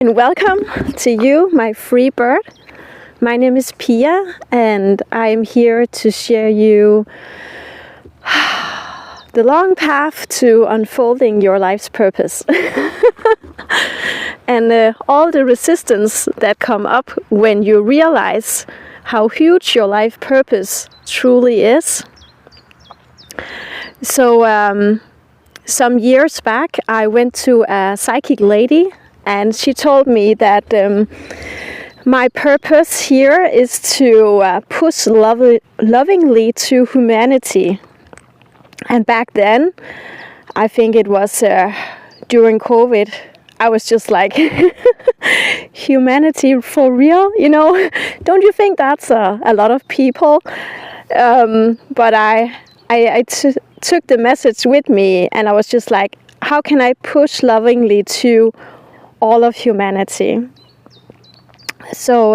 And welcome to you, my free bird. My name is Pia, and I am here to share you the long path to unfolding your life's purpose. And all the resistance that come up when you realize how huge your life purpose truly is. So some years back, I went to a psychic lady, and she told me that my purpose here is to push lovingly to humanity. And back then, I think it was during COVID, I was just like, humanity for real? You know, don't you think that's a lot of people? But I took the message with me, and I was just like, how can I push lovingly to all of humanity? So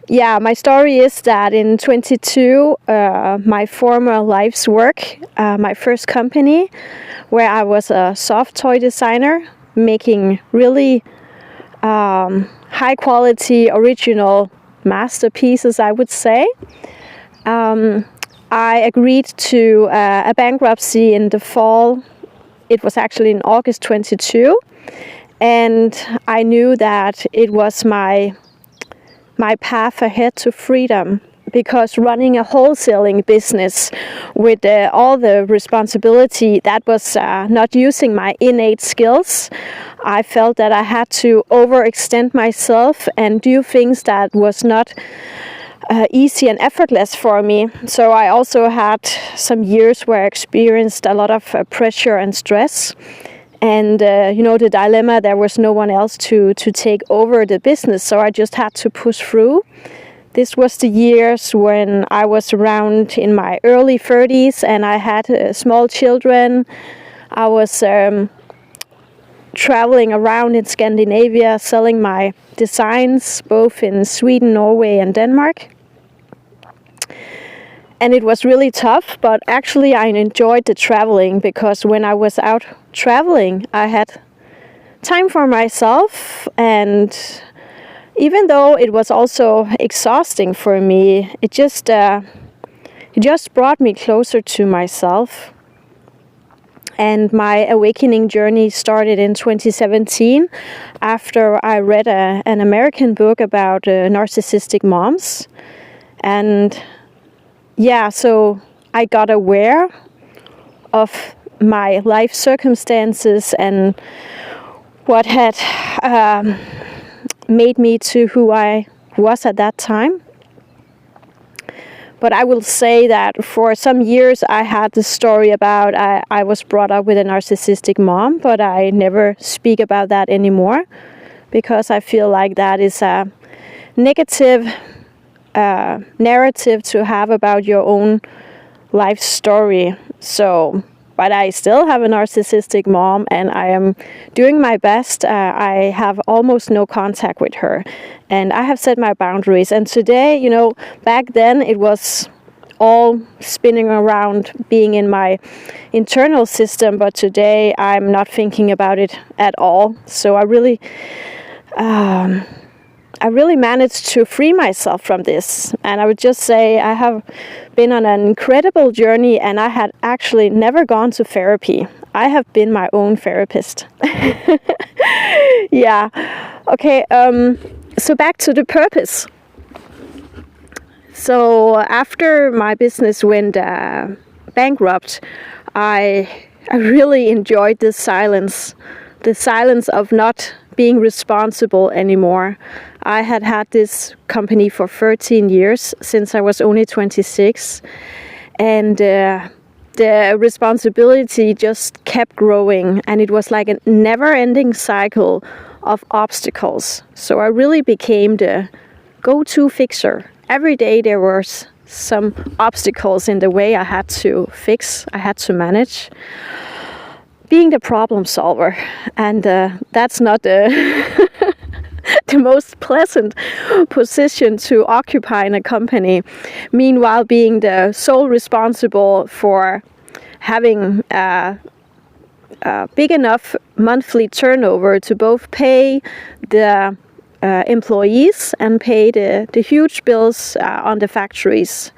my story is that in 22, my former life's work, my first company, where I was a soft toy designer, making really high quality original masterpieces, I would say. I agreed to a bankruptcy in the fall. It was actually in August 22. And I knew that it was my path ahead to freedom, because running a wholesaling business with all the responsibility, that was not using my innate skills. I felt that I had to overextend myself and do things that was not easy and effortless for me. So I also had some years where I experienced a lot of pressure and stress. And, the dilemma, there was no one else to take over the business, so I just had to push through. This was the years when I was around in my early 30s, and I had small children. I was traveling around in Scandinavia, selling my designs, both in Sweden, Norway, and Denmark. And it was really tough, but actually I enjoyed the traveling, because when I was out traveling, I had time for myself. And even though it was also exhausting for me, it just brought me closer to myself. And my awakening journey started in 2017 after I read an American book about narcissistic moms. And so I got aware of my life circumstances and what had made me to who I was at that time. But I will say that for some years I had the story about I was brought up with a narcissistic mom, but I never speak about that anymore, because I feel like that is a negative narrative to have about your own life story. But I still have a narcissistic mom, and I am doing my best. I have almost no contact with her, and I have set my boundaries. And today, back then it was all spinning around being in my internal system, but today I'm not thinking about it at all. So I really managed to free myself from this. And I would just say I have been on an incredible journey, and I had actually never gone to therapy. I have been my own therapist. Okay, so back to the purpose. So after my business went bankrupt, I really enjoyed the silence of not being responsible anymore. I had this company for 13 years, since I was only 26, and the responsibility just kept growing, and it was like a never-ending cycle of obstacles. So I really became the go-to fixer. Every day there were some obstacles in the way I had to fix, I had to manage. Being the problem solver, and that's not the most pleasant position to occupy in a company. Meanwhile, being the sole responsible for having big enough monthly turnover to both pay the employees and pay the huge bills on the factories.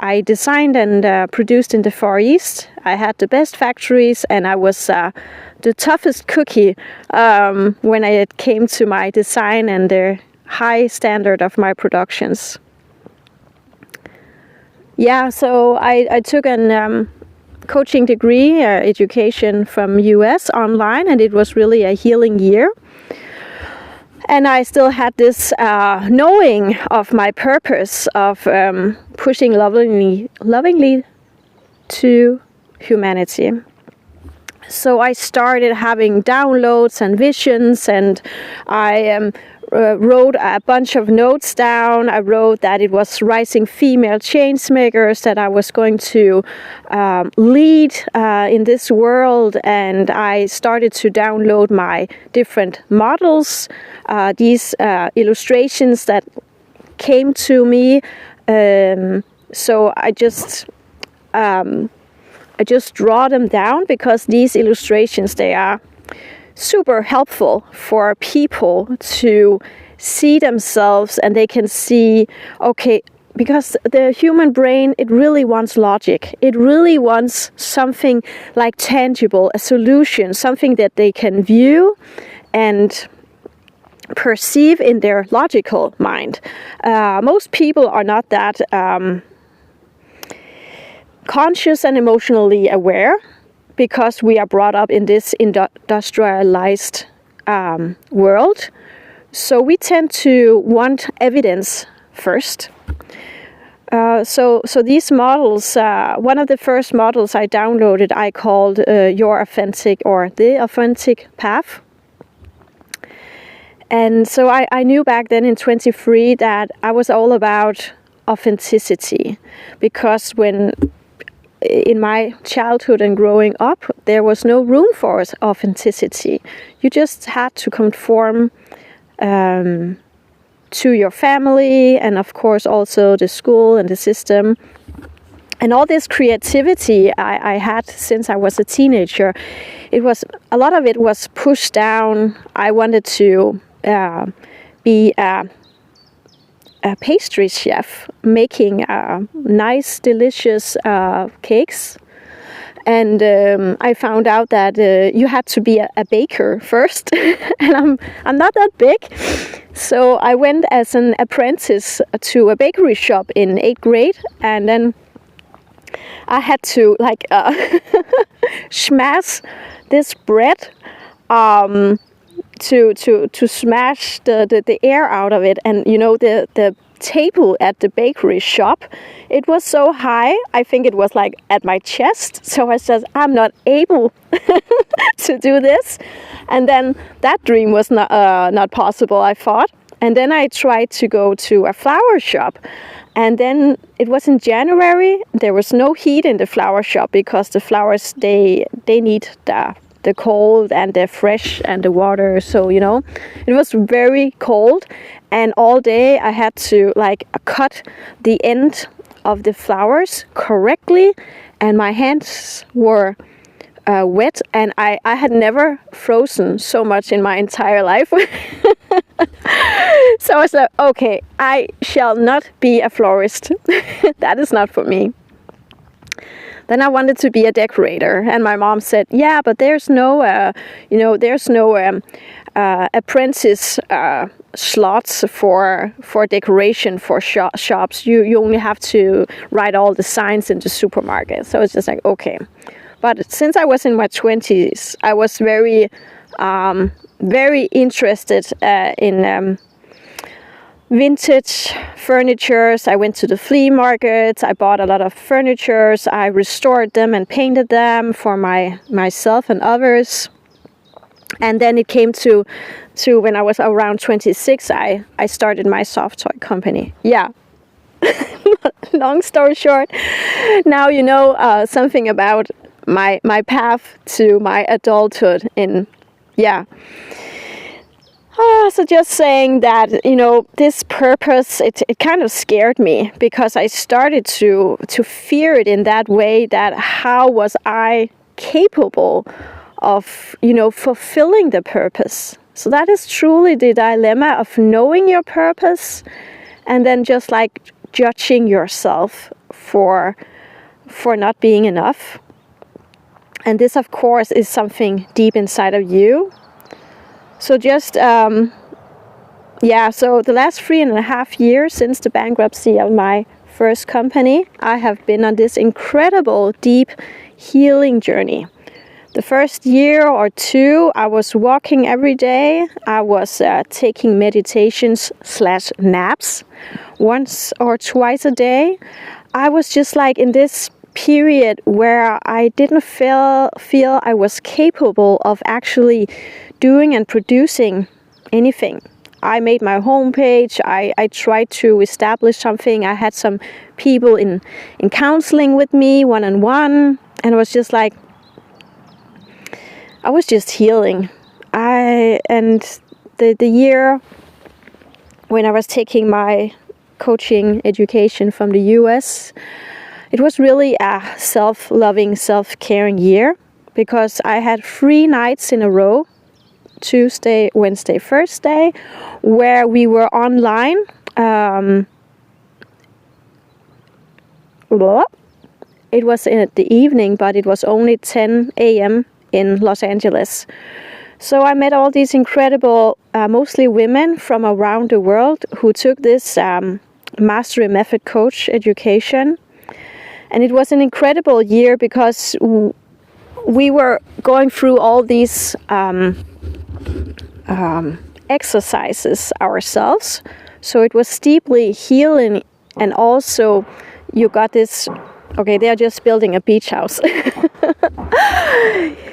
I designed and produced in the Far East. I had the best factories, and I was the toughest cookie when it came to my design and the high standard of my productions. Yeah, so I took an coaching degree, education from US online, and it was really a healing year. And I still had this knowing of my purpose of pushing lovingly to humanity. So I started having downloads and visions, and I wrote a bunch of notes down. I wrote that it was rising female change makers that I was going to lead in this world, and I started to download my different models, these illustrations that came to me. So I just draw them down because these illustrations, they are super helpful for people to see themselves, and they can see, okay, because the human brain, it really wants logic. It really wants something like tangible, a solution, something that they can view and perceive in their logical mind. Most people are not that conscious and emotionally aware, because we are brought up in this industrialized world. So we tend to want evidence first. So these models, one of the first models I downloaded, I called Your Authentic, or The Authentic Path. And so I knew back then in 23 that I was all about authenticity, because when in my childhood and growing up, there was no room for authenticity. You just had to conform to your family, and of course also the school and the system. And all this creativity I had since I was a teenager, a lot of it was pushed down. I wanted to be a pastry chef, making nice, delicious cakes. And I found out that you had to be a baker first, and I'm not that big. So I went as an apprentice to a bakery shop in 8th grade, and then I had to smash this bread to smash the air out of it. And you know, the table at the bakery shop, it was so high, I think it was like at my chest. So I said, I'm not able to do this. And then that dream was not possible, I thought. And then I tried to go to a flower shop. And then it was in January. There was no heat in the flower shop, because the flowers, they need the cold and the fresh and the water. So, you know, it was very cold, and all day I had to cut the end of the flowers correctly, and my hands were wet, and I had never frozen so much in my entire life. So I said, okay, I shall not be a florist. That is not for me. Then I wanted to be a decorator, and my mom said, "Yeah, but there's no apprentice slots for decoration for shops. You only have to write all the signs in the supermarket." So it's just like, okay. But since I was in my 20s, I was very interested in vintage furnitures. I went to the flea markets. I bought a lot of furnitures. I restored them and painted them for myself and others. And then it came to when I was around 26, I started my soft toy company. Yeah. Long story short, now you know something about my path to my adulthood. So just saying that, you know, this purpose, it kind of scared me, because I started to fear it in that way, that how was I capable fulfilling the purpose. So that is truly the dilemma of knowing your purpose and then just like judging yourself for not being enough. And this, of course, is something deep inside of you. So just, so the last 3.5 years since the bankruptcy of my first company, I have been on this incredible, deep healing journey. The first year or two, I was walking every day. I was taking meditations/naps once or twice a day. I was just like in this period where I didn't feel I was capable of actually doing and producing anything. I made my homepage. I tried to establish something. I had some people in counseling with me one-on-one, and it was just like I was just healing. The year when I was taking my coaching education from the US, it was really a self-loving, self-caring year because I had 3 nights in a row, Tuesday, Wednesday, Thursday, where we were online. It was in the evening, but it was only 10 a.m. in Los Angeles. So I met all these incredible, mostly women from around the world who took this Mastery Method Coach education. And it was an incredible year because we were going through all these exercises ourselves. So it was deeply healing, and also you got this, okay, they're just building a beach house.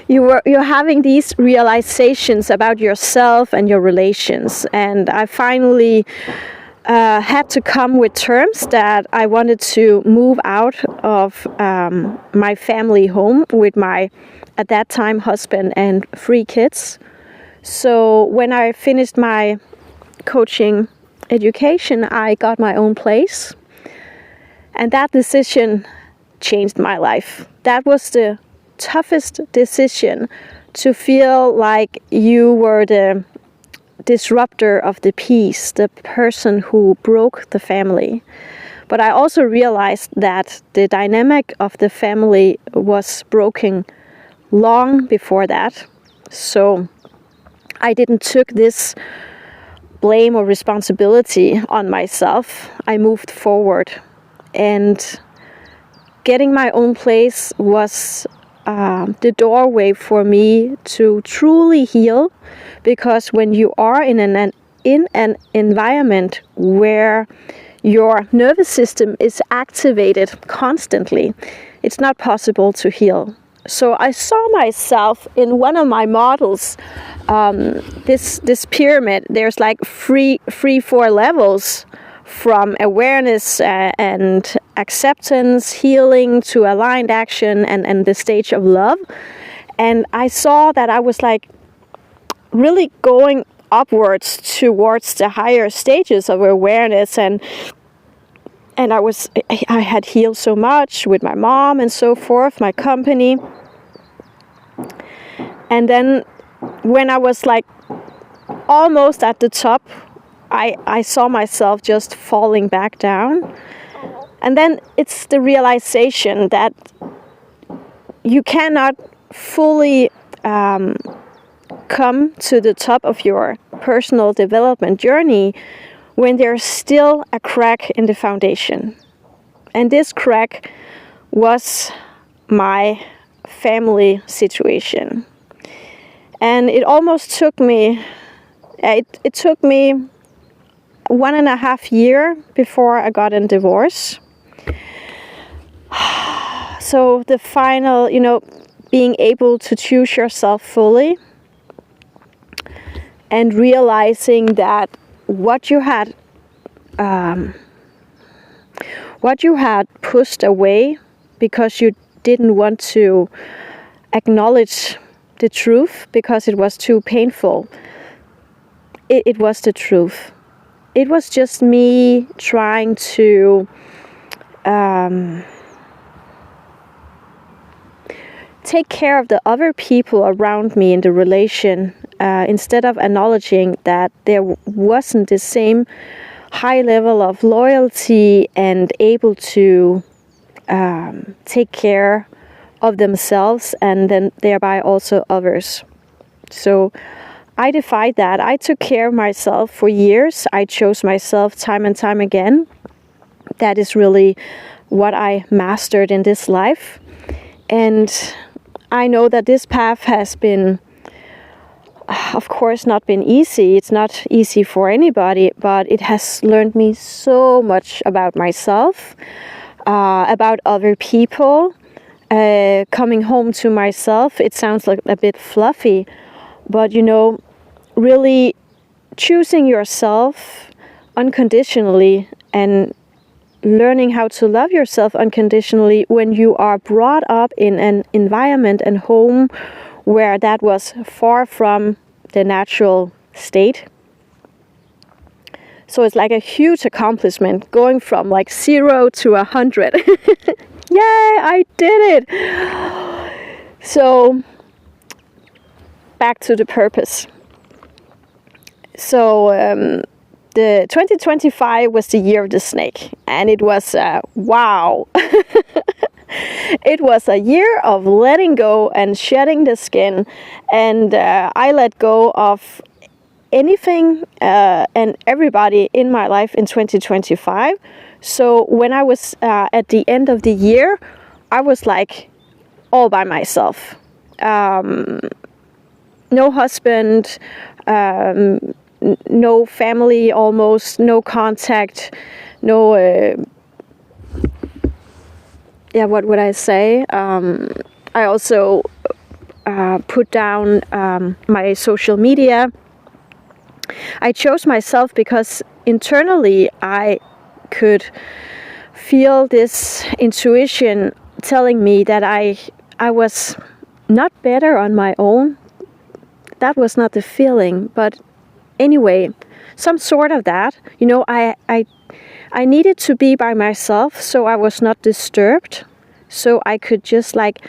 You're having these realizations about yourself and your relations. And I finally had to come with terms that I wanted to move out of my family home with my, at that time, husband and 3 kids. So when I finished my coaching education, I got my own place. And that decision changed my life. That was the toughest decision, to feel like you were the disruptor of the peace, the person who broke the family. But I also realized that the dynamic of the family was broken long before that. So I didn't took this blame or responsibility on myself. I moved forward, and getting my own place was the doorway for me to truly heal, because when you are in an environment where your nervous system is activated constantly, it's not possible to heal. So I saw myself in one of my models, this pyramid. There's like 4 levels, from awareness and acceptance, healing, to aligned action, and the stage of love. And I saw that I was like really going upwards towards the higher stages of awareness, and I had healed so much with my mom and so forth, my company. And then when I was like almost at the top, I saw myself just falling back down. And then it's the realization that you cannot fully come to the top of your personal development journey when there's still a crack in the foundation. And this crack was my family situation. And it almost took me, it took me 1.5 years before I got a divorce. So the final, being able to choose yourself fully and realizing that what you had pushed away because you didn't want to acknowledge the truth because it was too painful, it was the truth. It was just me trying to take care of the other people around me in the relation, instead of acknowledging that there wasn't the same high level of loyalty and able to take care of themselves and then thereby also others. So I defied that. I took care of myself for years. I chose myself time and time again. That is really what I mastered in this life. And I know that this path has been, of course, not been easy. It's not easy for anybody, but it has learned me so much about myself, about other people, coming home to myself. It sounds like a bit fluffy, but really choosing yourself unconditionally and learning how to love yourself unconditionally when you are brought up in an environment and home where that was far from the natural state. So it's like a huge accomplishment going from like 0 to 100. Yay, I did it! So back to the purpose. So the 2025 was the year of the snake, and it was wow. It was a year of letting go and shedding the skin, and I let go of anything and everybody in my life in 2025. So when I was at the end of the year, I was like all by myself. No husband, no family, almost no contact, no what would I say? I also put down my social media. I chose myself because internally I could feel this intuition telling me that I was not better on my own. That was not the feeling, but anyway, some sort of that. I needed to be by myself so I was not disturbed, so I could just like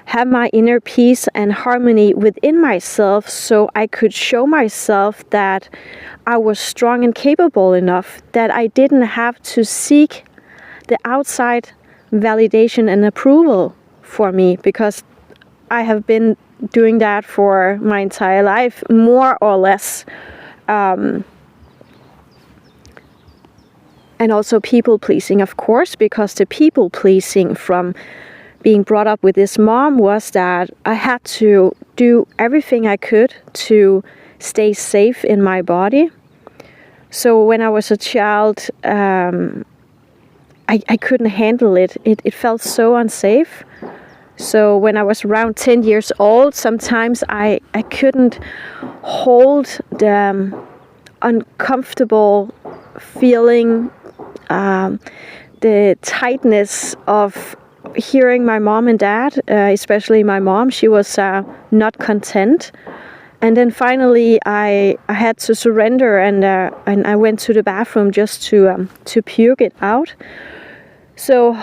have my inner peace and harmony within myself, so I could show myself that I was strong and capable enough, that I didn't have to seek the outside validation and approval for me, because I have been doing that for my entire life, more or less. And also people-pleasing, of course, because the people-pleasing from being brought up with this mom was that I had to do everything I could to stay safe in my body. So when I was a child, I couldn't handle it. It felt so unsafe. So when I was around 10 years old, sometimes I couldn't hold the uncomfortable feeling, the tightness of hearing my mom and dad, especially my mom. She was not content. And then finally I had to surrender, and I went to the bathroom just to puke it out. So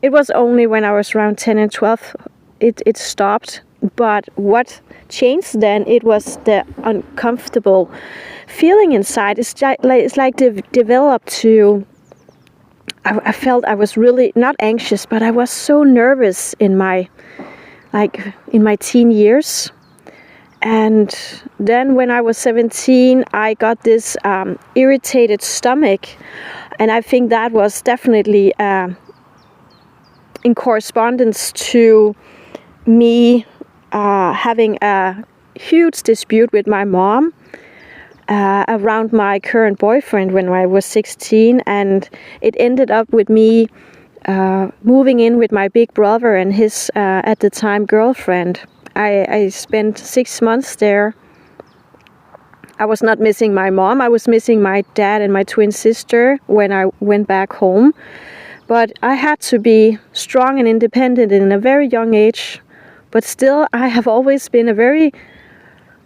it was only when I was around 10 and 12 it stopped. But what changed then, it was the uncomfortable feeling inside. It's like developed to, I felt I was really not anxious, but I was so nervous in my teen years. And then when I was 17, I got this irritated stomach, and I think that was definitely in correspondence to me having a huge dispute with my mom around my current boyfriend when I was 16, and it ended up with me moving in with my big brother and his at the time girlfriend. I spent 6 months there. I was not missing my mom. I was missing my dad and my twin sister when I went back home. But I had to be strong and independent in a very young age. But still, I have always been a very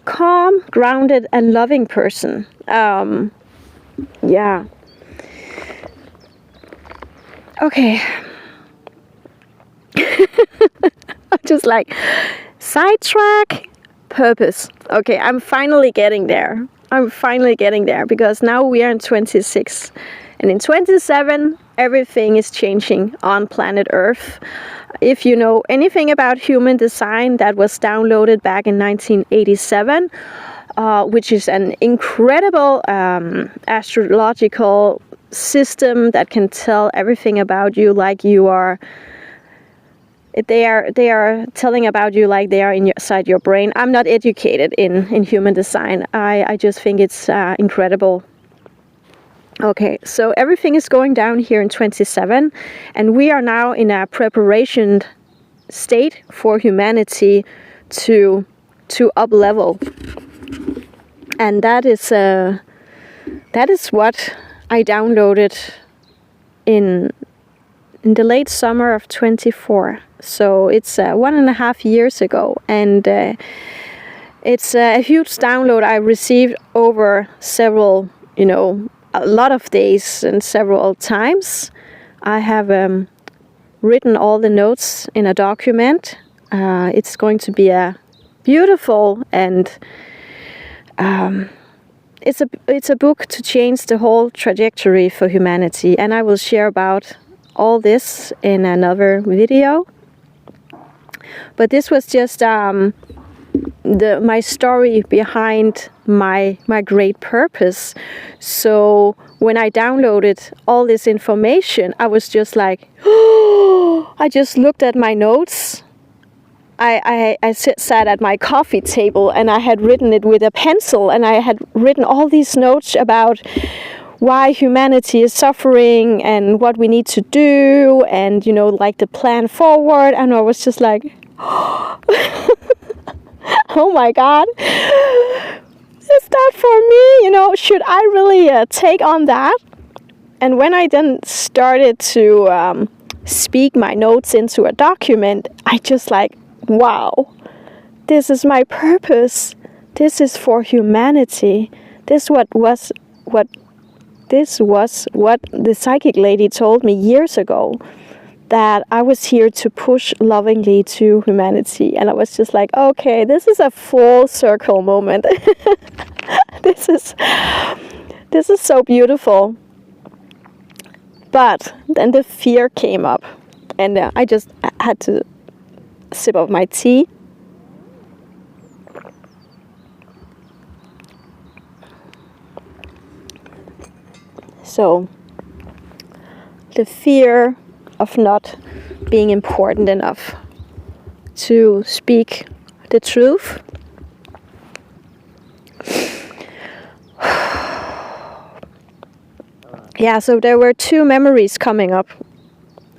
calm, grounded, and loving person. Yeah. Okay. I'm just like, sidetrack, purpose. Okay, I'm finally getting there. Because now we are in 26. And in 27, everything is changing on planet Earth. If you know anything about human design, that was downloaded back in 1987, which is an incredible astrological system that can tell everything about you, like you are. They are telling about you like they are inside your brain. I'm not educated in human design. I just think it's incredible. Okay, so everything is going down here in 27, and we are now in a preparation state for humanity to up level, and that is what I downloaded in the late summer of 24. So it's 1.5 years ago, and it's a huge download I received over several, a lot of days and several times. I have written all the notes in a document. It's going to be a beautiful and it's a book to change the whole trajectory for humanity, and I will share about all this in another video. But this was just my story behind my great purpose. So when I downloaded all this information, I was just like, I just looked at my notes. I sat at my coffee table and I had written it with a pencil, and I had written all these notes about why humanity is suffering and what we need to do, and like the plan forward. And I was just like, oh my God, is that for me? Should I really take on that? And when I then started to speak my notes into a document, I just like, wow, this is my purpose. This is for humanity. This was what the psychic lady told me years ago, that I was here to push lovingly to humanity. And I was just like, okay, this is a full circle moment. This is so beautiful. But then the fear came up, and I just had to sip of my tea. So the fear of not being important enough to speak the truth. Yeah, so there were two memories coming up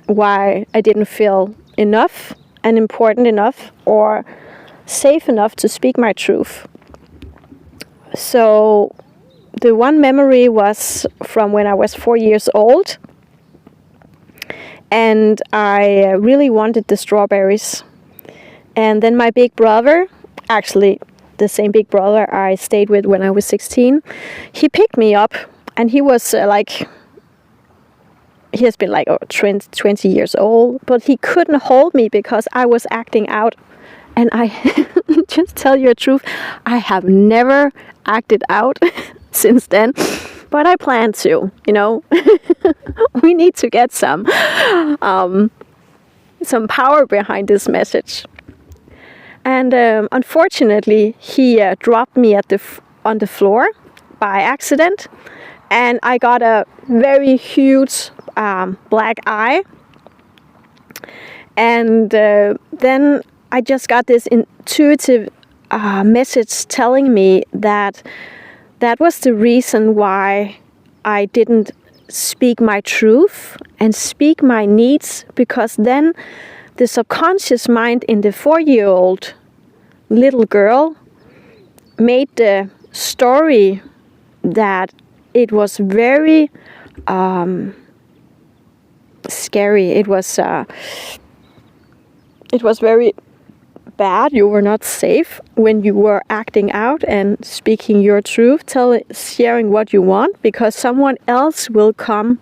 why I didn't feel enough and important enough or safe enough to speak my truth. So the one memory was from when I was 4 years old, and I really wanted the strawberries. And then my big brother, actually the same big brother I stayed with when I was 16, he picked me up, and he was he has been 20 years old, but he couldn't hold me because I was acting out. And I just tell you the truth, I have never acted out since then, but I plan to, we need to get some power behind this message. And unfortunately, he dropped me on the floor by accident, and I got a very huge black eye. And then I just got this intuitive message telling me that was the reason why I didn't speak my truth and speak my needs, because then the subconscious mind in the 4-year-old little girl made the story that it was very scary. It was very bad. You were not safe when you were acting out and speaking your truth, sharing what you want, because someone else will come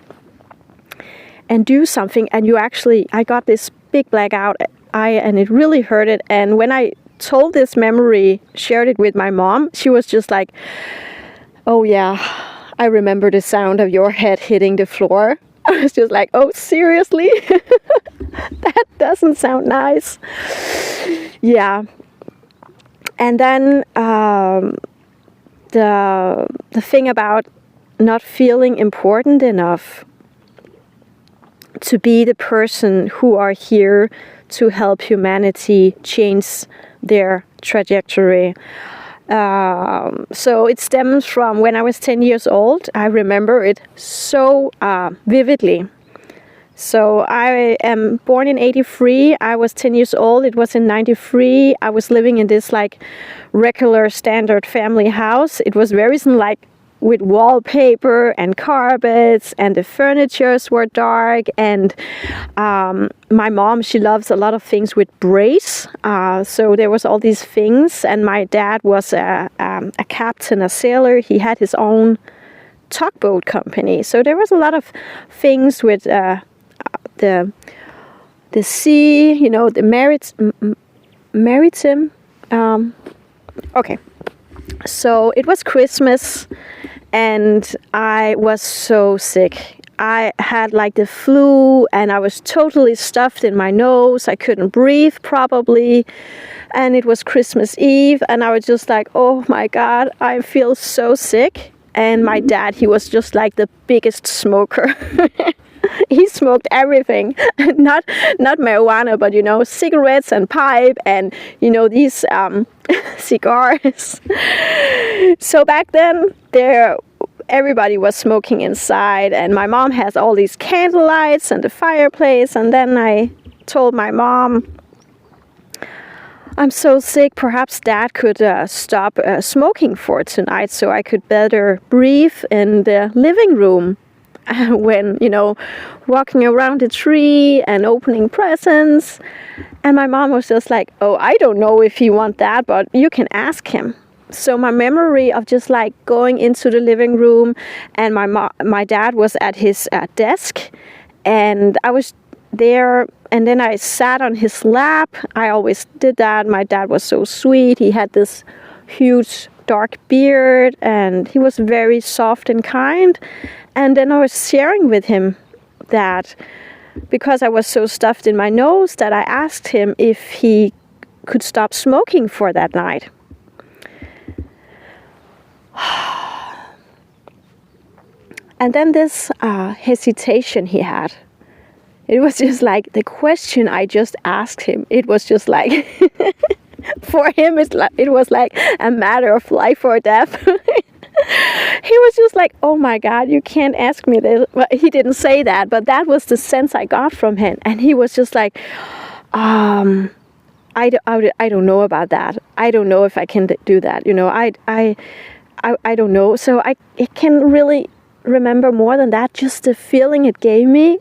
and do something. And I got this big blackout and it really hurt it. And when I told this memory, shared it with my mom, she was just like, oh yeah, I remember the sound of your head hitting the floor. I was just like, oh, seriously? That doesn't sound nice. Yeah. And then the thing about not feeling important enough to be the person who are here to help humanity change their trajectory. So it stems from when I was 10 years old. I remember it so vividly. So I am born in 83. I was 10 years old. It was in 93. I was living in this like regular standard family house. It was very like with wallpaper and carpets, and the furnitures were dark. And my mom, she loves a lot of things with brace. So there was all these things. And my dad was a captain, a sailor. He had his own tugboat company. So there was a lot of things with the sea, you know, the maritime. Okay. So it was Christmas, and I was so sick. I had like the flu, and I was totally stuffed in my nose. I couldn't breathe probably. And it was Christmas Eve, and I was just like, oh my God, I feel so sick. And my dad, he was just like the biggest smoker. He smoked everything, not marijuana, but, you know, cigarettes and pipe and, you know, these cigars. So back then, everybody was smoking inside, and my mom has all these candle lights and the fireplace. And then I told my mom, I'm so sick, perhaps Dad could stop smoking for tonight so I could better breathe in the living room. When, you know, walking around the tree and opening presents. And my mom was just like, oh, I don't know if he wants that, but you can ask him. So my memory of just like going into the living room, and my dad was at his desk, and I was there, and then I sat on his lap. I always did that. My dad was so sweet. He had this huge dark beard, and he was very soft and kind. And then I was sharing with him that because I was so stuffed in my nose, that I asked him if he could stop smoking for that night. And then this hesitation he had. It was just like the question I just asked him. It was just like, for him, it was like a matter of life or death. He was just like, oh my God, you can't ask me this. Well, he didn't say that, but that was the sense I got from him. And he was just like, I don't know about that. I don't know if I can do that. You know, I don't know. So I can really remember more than that, just the feeling it gave me.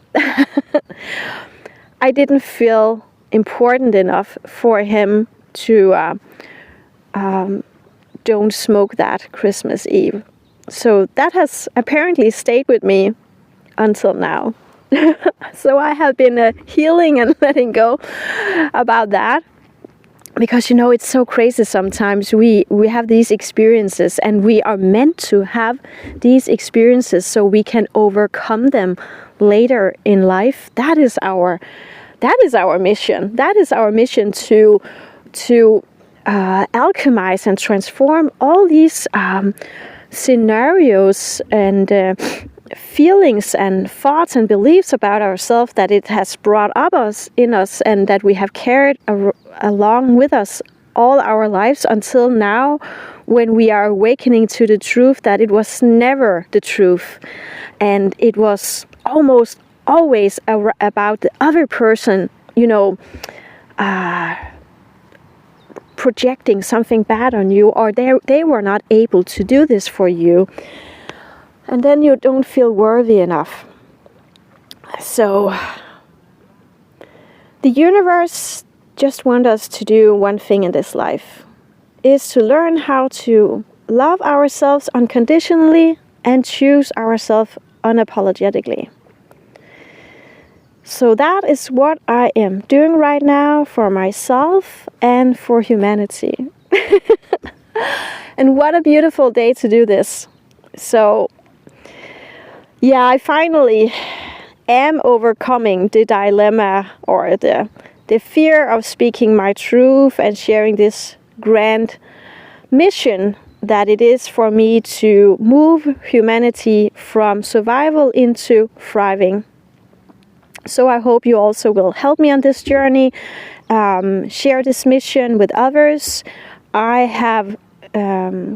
I didn't feel important enough for him to don't smoke that Christmas Eve. So that has apparently stayed with me until now. So I have been healing and letting go about that. Because, you know, it's so crazy sometimes. We have these experiences, and we are meant to have these experiences so we can overcome them later in life. That is our mission. That is our mission to alchemize and transform all these scenarios and feelings and thoughts and beliefs about ourselves that it has brought up in us, and that we have carried along with us all our lives until now, when we are awakening to the truth that it was never the truth, and it was almost always about the other person, you know, projecting something bad on you, or they were not able to do this for you. And then you don't feel worthy enough. So the universe just wants us to do one thing in this life, is to learn how to love ourselves unconditionally and choose ourselves unapologetically. So that is what I am doing right now for myself and for humanity. And what a beautiful day to do this. So yeah, I finally am overcoming the dilemma or the fear of speaking my truth and sharing this grand mission that it is for me to move humanity from survival into thriving. So I hope you also will help me on this journey, share this mission with others. I have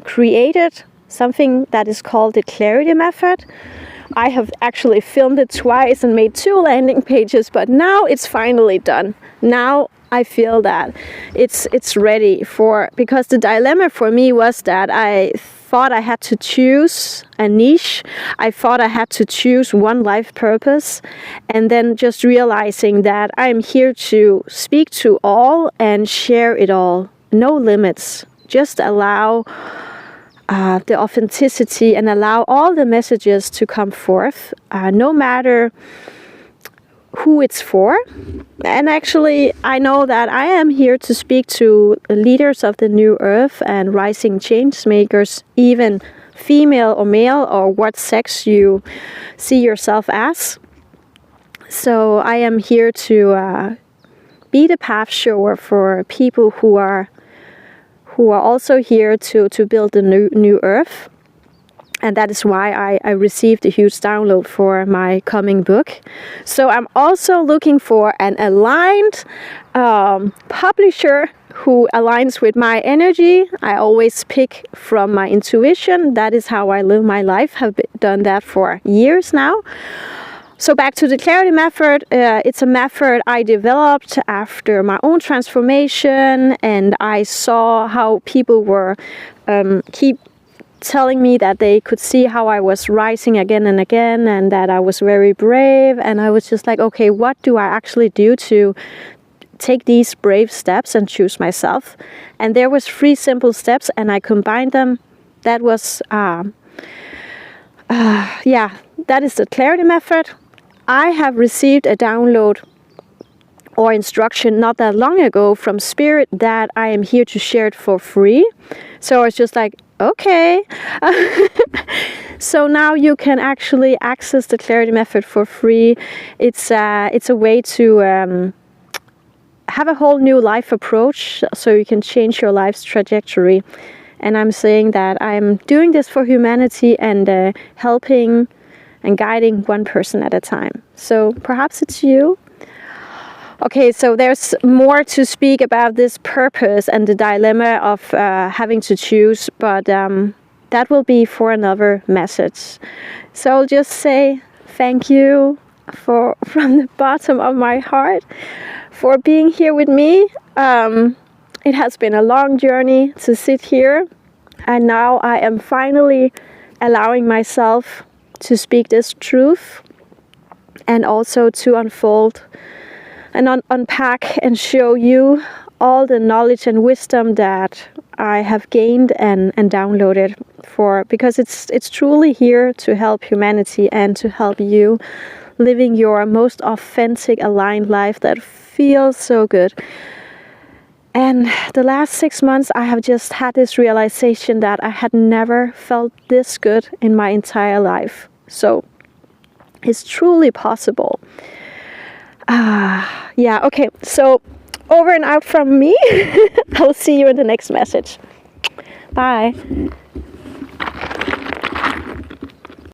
created something that is called the Clarity Method. I have actually filmed it twice and made 2 landing pages, but now it's finally done. Now I feel that it's ready because the dilemma for me was that I thought I had to choose a niche. I thought I had to choose one life purpose, and then just realizing that I'm here to speak to all and share it all. No limits. Just allow the authenticity and allow all the messages to come forth, no matter who it's for. And actually, I know that I am here to speak to leaders of the new earth and rising change makers, even female or male, or what sex you see yourself as. So I am here to be the path shower for people who are also here to build the new earth. And that is why I received a huge download for my coming book. So I'm also looking for an aligned publisher who aligns with my energy. I always pick from my intuition. That is how I live my life. Have done that for years now. So back to the Clarity Method. It's a method I developed after my own transformation, and I saw how people were keep telling me that they could see how I was rising again and again, and that I was very brave. And I was just like, okay, what do I actually do to take these brave steps and choose myself? And there was 3 simple steps, and I combined them. That was that is the Clarity Method. I have received a download or instruction not that long ago from Spirit that I am here to share it for free. So it's just like, okay. So now you can actually access the Clarity Method for free. It's a way to have a whole new life approach, so you can change your life's trajectory. And I'm saying that I'm doing this for humanity and helping and guiding one person at a time. So perhaps it's you. Okay, so there's more to speak about this purpose and the dilemma of having to choose, but that will be for another message. So I'll just say thank you from the bottom of my heart for being here with me. It has been a long journey to sit here, and now I am finally allowing myself to speak this truth and also to unfold and unpack and show you all the knowledge and wisdom that I have gained and downloaded because it's truly here to help humanity and to help you living your most authentic, aligned life that feels so good. And the last 6 months, I have just had this realization that I had never felt this good in my entire life. So it's truly possible. Okay. So over and out from me. I'll see you in the next message. Bye.